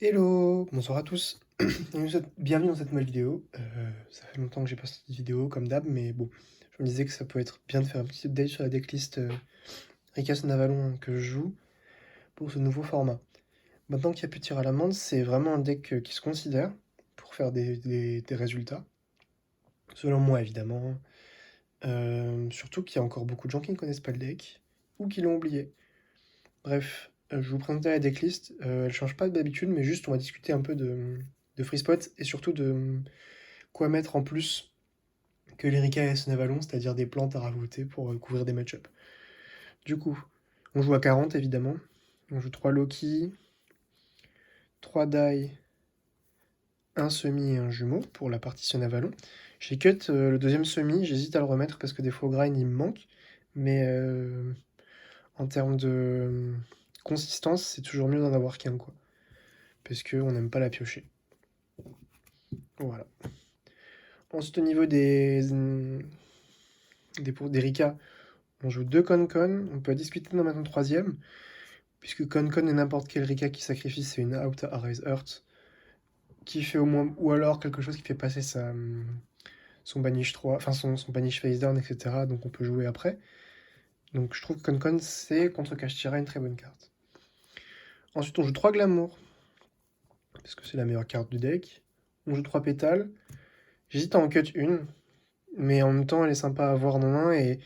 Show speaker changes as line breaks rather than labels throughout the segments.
Hello, bonsoir à tous. Bienvenue dans cette nouvelle vidéo. Ça fait longtemps que j'ai pas sorti de vidéo comme d'hab, mais bon, je me disais que ça peut être bien de faire un petit update sur la decklist Ricas Navalon que je joue pour ce nouveau format. Maintenant qu'il n'y a plus de tir à l'amande, c'est vraiment un deck qui se considère pour faire des résultats. Selon moi, évidemment. Surtout qu'il y a encore beaucoup de gens qui ne connaissent pas le deck ou qui l'ont oublié. Bref, je vous présenterai la decklist. Elle change pas d'habitude, mais juste on va discuter un peu de free spot et surtout de quoi mettre en plus que l'Erika et Navalon, c'est-à-dire des plantes à rajouter pour couvrir des match-ups. Du coup, on joue à 40 évidemment. On joue 3 Loki, 3 die, un semi et un jumeau pour la partie Navalon. J'ai cut le deuxième semi, j'hésite à le remettre parce que des fois au grind il me manque, mais en termes de consistance, c'est toujours mieux d'en avoir qu'un, quoi. Parce qu'on n'aime pas la piocher. Voilà. Ensuite, au niveau des Rika, on joue 2 Con-Con. On peut discuter d'en mettre un troisième, puisque Con-Con et n'importe quel Rika qui sacrifie, c'est une out à Raise Earth, qui fait au moins, ou alors quelque chose qui fait passer son banish 3, enfin son banish face down, etc. Donc on peut jouer après. Donc je trouve que Con-Con, c'est contre Kashtira une très bonne carte. Ensuite, on joue 3 Glamour, parce que c'est la meilleure carte du deck. On joue 3 Pétales. J'hésite à en cut une, mais en même temps, elle est sympa à avoir en main, et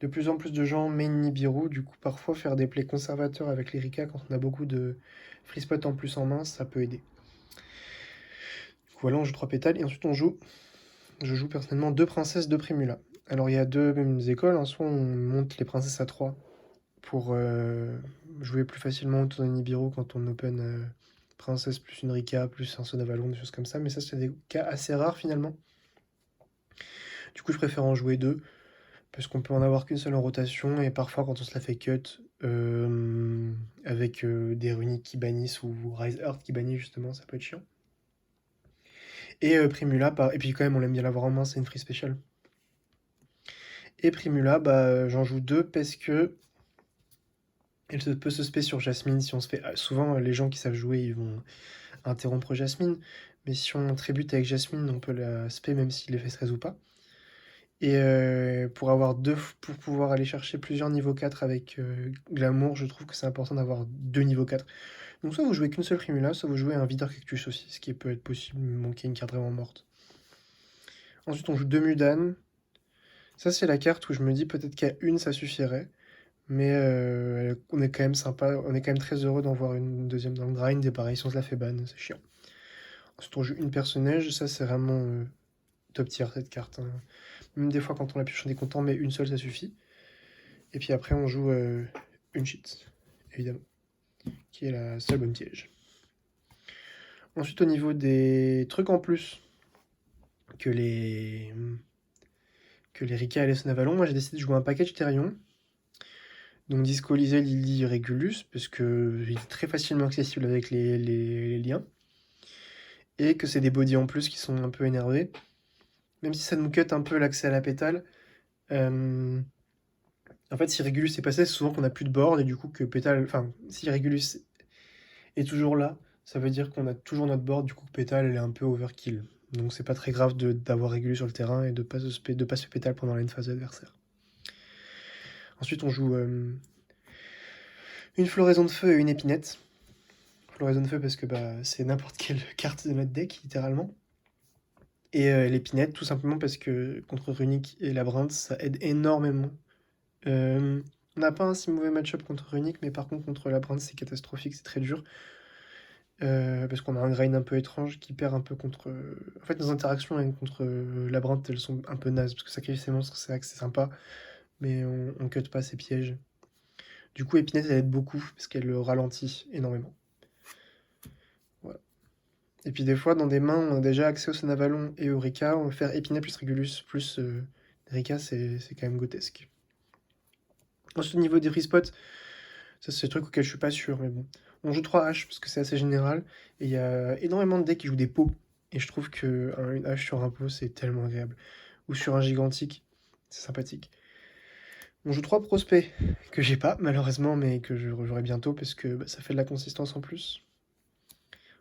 de plus en plus de gens main Nibiru, du coup, parfois faire des plays conservateurs avec les Rika quand on a beaucoup de free spot en plus en main, ça peut aider. Du coup, voilà, on joue 3 pétales, et ensuite je joue personnellement 2 princesses, 2 Primula. Alors, il y a deux mêmes écoles, en soit on monte les princesses à 3 pour jouer plus facilement autour de Nibiru quand on open princesse plus une Rika, plus un Sonavalon, des choses comme ça, mais ça, c'est des cas assez rares finalement. Du coup, je préfère en jouer 2. Parce qu'on peut en avoir qu'une seule en rotation, et parfois quand on se la fait cut, avec des runiques qui bannissent ou Rise Earth qui bannit justement, ça peut être chiant. Et Primula, et puis quand même on aime bien l'avoir en main, c'est une free special. Et Primula, bah, j'en joue 2 parce que elle peut se spé sur Jasmine si on se fait... Souvent les gens qui savent jouer ils vont interrompre Jasmine, mais si on tribute avec Jasmine on peut la spé même s'il est fait 13 ou pas. Et pour pouvoir aller chercher plusieurs niveaux 4 avec Glamour, je trouve que c'est important d'avoir 2 niveaux 4. Donc soit vous jouez qu'une seule Primula, soit vous jouez un Videur Cactus aussi, ce qui peut être possible, manquer une carte vraiment morte. Ensuite on joue 2 Mudan. Ça c'est la carte où je me dis peut-être qu'à une ça suffirait, mais on est quand même sympa, on est quand même très heureux d'en voir une deuxième dans le grind, et pareil si on se la fait ban, c'est chiant. Ensuite on joue une personnage, ça c'est vraiment top tier cette carte, hein. Même des fois quand on la pioche on est content, mais une seule ça suffit. Et puis après, on joue une cheat, évidemment, qui est la seule bonne piège. Ensuite, au niveau des trucs en plus que les, que les Rika et les Sonavalon, moi j'ai décidé de jouer un package Therion. Donc Disco Lysel, Lily, Regulus, parce que il est très facilement accessible avec les liens. Et que c'est des bodies en plus qui sont un peu énervés. Même si ça nous cut un peu l'accès à la pétale. En fait, si Regulus est passé, c'est souvent qu'on n'a plus de board, et du coup que pétale. Enfin, si Regulus est toujours là, ça veut dire qu'on a toujours notre board, du coup pétale elle est un peu overkill. Donc c'est pas très grave d'avoir régulé sur le terrain et de pas se pétale pendant la phase adversaire. Ensuite on joue une floraison de feu et une épinette. Floraison de feu parce que bah, c'est n'importe quelle carte de notre deck littéralement. Et l'épinette tout simplement parce que contre Runic et Labyrinthe ça aide énormément. On n'a pas un si mauvais match-up contre Runic, mais par contre contre Labyrinthe c'est catastrophique, c'est très dur. Parce qu'on a un grind un peu étrange qui perd un peu contre. En fait, nos interactions contre Labyrinthe, elles sont un peu nazes, parce que sacrifier ses monstres, c'est vrai que c'est sympa, mais on cut pas ses pièges. Du coup, Épinette, elle aide beaucoup, parce qu'elle le ralentit énormément. Voilà. Et puis des fois, dans des mains, on a déjà accès au Sonavalon et au Rika, on va faire Épinette plus Régulus plus Rika, c'est quand même grotesque. Ensuite, au niveau des free spots, ça c'est le truc auquel je suis pas sûr, mais bon. On joue 3 H parce que c'est assez général, et il y a énormément de decks qui jouent des pots, et je trouve que une hache sur un pot c'est tellement agréable. Ou sur un gigantique, c'est sympathique. On joue 3 prospects que j'ai pas malheureusement, mais que j'aurai bientôt parce que bah, ça fait de la consistance en plus.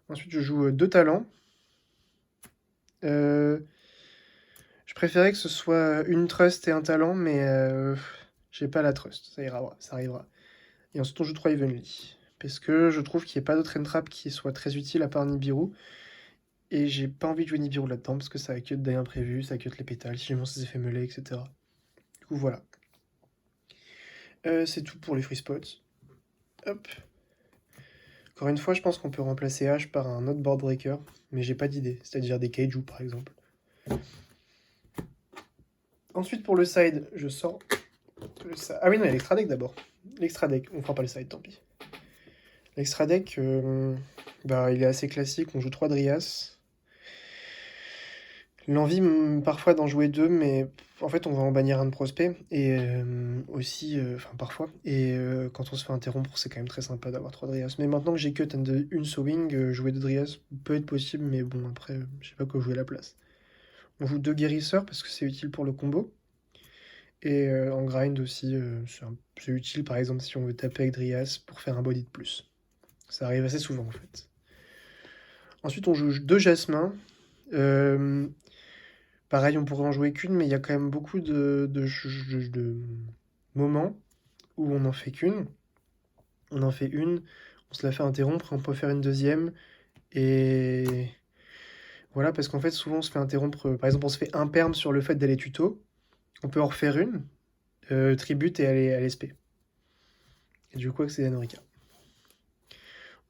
Ensuite, je joue 2 talents. Je préférais que ce soit une trust et un talent, mais j'ai pas la trust. Ça ira, ça arrivera. Et ensuite, on joue 3 Evenly. Parce que je trouve qu'il n'y a pas d'autre entrap qui soit très utile à part Nibiru. Et j'ai pas envie de jouer Nibiru là-dedans parce que ça cut des imprévus, ça cut les pétales, si j'ai mon ses effets mêlés, etc. Du coup, voilà. C'est tout pour les free spots. Hop. Encore une fois, je pense qu'on peut remplacer H par un autre board breaker, mais j'ai pas d'idée, c'est-à-dire des kaiju par exemple. Ensuite, pour le side, je sors. Ah oui, non, il y a l'extra deck d'abord. L'extra deck, on fera pas le side, tant pis. L'extra deck, bah, il est assez classique, on joue 3 Dryas. L'envie parfois d'en jouer 2, mais en fait on va en bannir un de prospect, et aussi, enfin parfois, et quand on se fait interrompre, c'est quand même très sympa d'avoir 3 Dryas. Mais maintenant que j'ai cut une Sowing, jouer 2 Dryas peut être possible, mais bon après, je sais pas quoi jouer à la place. On joue 2 guérisseurs parce que c'est utile pour le combo, et en grind aussi, c'est utile par exemple si on veut taper avec Dryas pour faire un body de plus. Ça arrive assez souvent en fait. Ensuite on joue 2 Jasmin. Pareil, on pourrait en jouer qu'une, mais il y a quand même beaucoup de moments où on n'en fait qu'une. On en fait une, on se la fait interrompre, on peut faire une deuxième. Et voilà, parce qu'en fait, souvent on se fait interrompre. Par exemple, on se fait un perm sur le fait d'aller tuto. On peut en refaire une, tribute et aller à l'SP. Et du coup, accéder à Norika.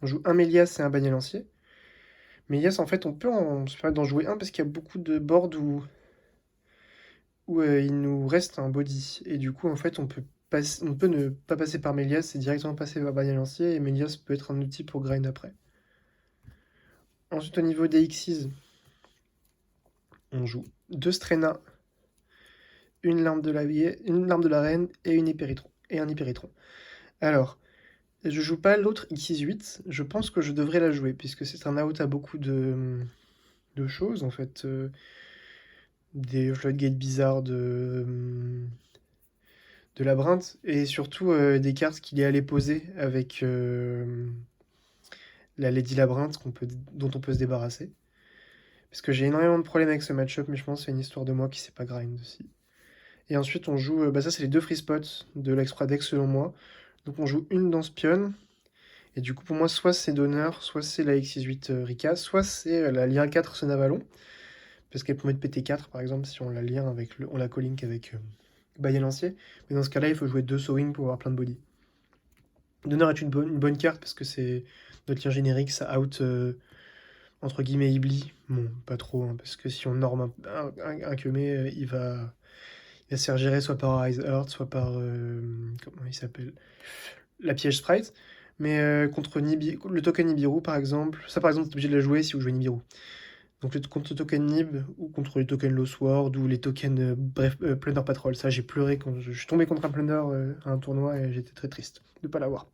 On joue un Mélias et un Bagnel Lancier. Mélias, en fait, on peut se permettre d'en jouer un parce qu'il y a beaucoup de boards où il nous reste un body. Et du coup, en fait, on peut ne pas passer par Mélias et directement passer par Bannier Lancier. Et Mélias peut être un outil pour grind après. Ensuite, au niveau des Xyz, on joue 2 Strena, une larme de la reine et une hyperitron. Et un hyperitron. Alors, je joue pas l'autre X8. Je pense que je devrais la jouer, puisque c'est un out à beaucoup de choses, en fait. Des floodgates bizarres de labyrinthe, et surtout des cartes qu'il est allé poser avec la Lady Labyrinthe dont on peut se débarrasser. Parce que j'ai énormément de problèmes avec ce match-up, mais je pense que c'est une histoire de moi qui sait pas grind aussi. Et ensuite on joue, bah ça c'est les 2 free spots de l'extra deck selon moi. Donc on joue une dans Spion, et du coup pour moi soit c'est Donneur, soit c'est la X68 Rika, soit c'est la Lien 4 Senavalon, parce qu'elle permet de péter 4 par exemple si on la lien avec on la co-link avec Baillet Lancier. Mais dans ce cas-là il faut jouer 2 Sowing pour avoir plein de body. Donneur est une bonne carte parce que c'est notre lien générique, ça out entre guillemets Ibli. Bon, pas trop, hein, parce que si on norme un Kemé, il va se faire gérer soit par Rise Earth, soit par. Comment il s'appelle? La piège sprite. Mais contre le token Nibiru par exemple, ça par exemple, t'es obligé de la jouer si vous jouez Nibiru. Donc contre le token Nib, ou contre les tokens Lost World, ou les tokens Plunder Patrol. Ça, j'ai pleuré quand je suis tombé contre un Plunder à un tournoi et j'étais très triste de ne pas l'avoir.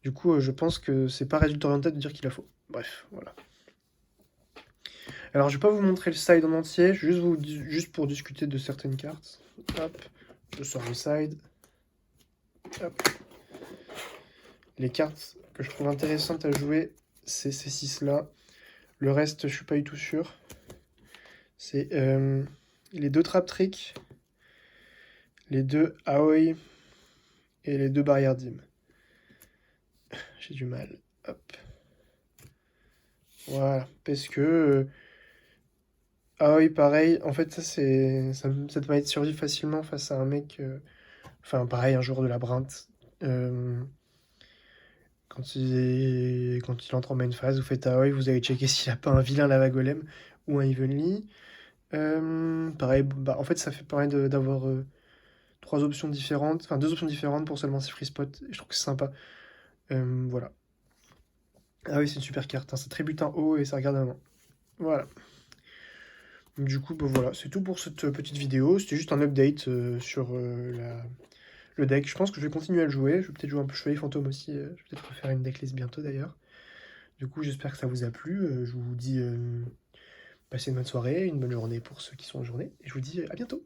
Du coup, je pense que c'est pas résultat orienté de dire qu'il a faux. Bref, voilà. Alors, je vais pas vous montrer le side en entier, juste pour discuter de certaines cartes. Hop, je sors le side. Hop. Les cartes que je trouve intéressantes à jouer, c'est ces 6-là. Le reste, je suis pas du tout sûr. C'est les 2 Trap Trick, les 2 Aoi et les 2 Barrières Dim. J'ai du mal. Hop. Voilà, parce que Aoi, pareil, en fait, ça te permet de survivre facilement face à un mec. Enfin, pareil, un joueur de labyrinthe. Euh, quand il entre en main phase, vous faites Aoi, vous allez checker s'il a pas un vilain lava golem ou un Evenly. Pareil, bah, en fait, ça permet d'avoir 3 options différentes, enfin 2 options différentes pour seulement 6 free spots. Et je trouve que c'est sympa. Voilà. Ah oui, c'est une super carte, hein, ça tribute un haut et ça regarde un main. Voilà. Du coup, bah voilà, c'est tout pour cette petite vidéo. C'était juste un update sur le deck. Je pense que je vais continuer à le jouer. Je vais peut-être jouer un peu Chevalier Fantôme aussi. Je vais peut-être refaire une decklist bientôt d'ailleurs. Du coup, j'espère que ça vous a plu. Je vous dis passez une bonne soirée, une bonne journée pour ceux qui sont en journée. Et je vous dis à bientôt.